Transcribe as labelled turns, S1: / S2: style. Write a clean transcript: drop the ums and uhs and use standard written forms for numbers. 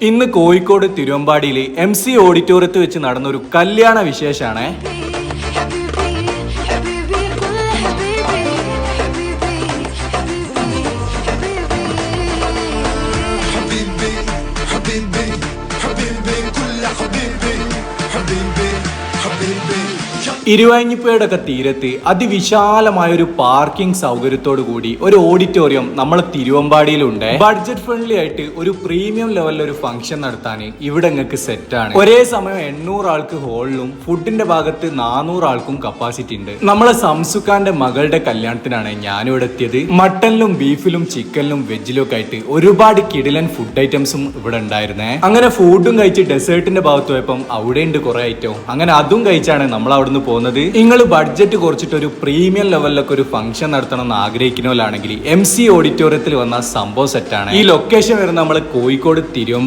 S1: ഇന്ന് കോഴിക്കോട് തിരുവമ്പാടിയിൽ MC ഓഡിറ്റോറിയത്തിൽ വെച്ച് നടന്ന ഒരു കല്യാണ വിശേഷാണ്. ഇരുവഴിഞ്ഞിപ്പുഴയുടെ തീരത്ത് അതിവിശാലമായ ഒരു പാർക്കിംഗ് സൗകര്യത്തോടു കൂടി ഒരു ഓഡിറ്റോറിയം നമ്മളെ തിരുവമ്പാടിയിലുണ്ട്. ബഡ്ജറ്റ് ഫ്രണ്ട്ലി ആയിട്ട് ഒരു പ്രീമിയം ലെവലിൽ ഒരു ഫംഗ്ഷൻ നടത്താൻ ഇവിടെ നിങ്ങൾക്ക് സെറ്റാണ്. ഒരേ സമയം 800 ആൾക്ക് ഹോളിലും ഫുഡിന്റെ ഭാഗത്ത് 400 ആൾക്കും കപ്പാസിറ്റി ഉണ്ട്. നമ്മളെ സംസുഖാന്റെ മകളുടെ കല്യാണത്തിനാണ് ഞാനിവിടെ എത്തിയത്. മട്ടനിലും ബീഫിലും ചിക്കനിലും വെജിലും ഒക്കെ ആയിട്ട് ഒരുപാട് കിടിലൻ ഫുഡ് ഐറ്റംസും ഇവിടെ ഉണ്ടായിരുന്നേ. അങ്ങനെ ഫുഡും കഴിച്ച് ഡെസേർട്ടിന്റെ ഭാഗത്ത് പോയപ്പം അവിടെ ഉണ്ട് കുറെ ഐറ്റം. അങ്ങനെ അതും കഴിച്ചാണ് നമ്മൾ അവിടുന്ന് പോകുന്നത്. നിങ്ങൾ ബഡ്ജറ്റ് കുറച്ചിട്ട് ഒരു പ്രീമിയം ലെവലിലൊക്കെ ഒരു ഫംഗ്ഷൻ നടത്തണം എന്ന് ആഗ്രഹിക്കുന്നവരാണെങ്കിൽ MC ഓഡിറ്റോറിയത്തിൽ വന്ന സംഭവം സെറ്റാണ്. ഈ ലൊക്കേഷൻ വരുന്നത് നമ്മൾ കോഴിക്കോട് തിരുവമ്പാടി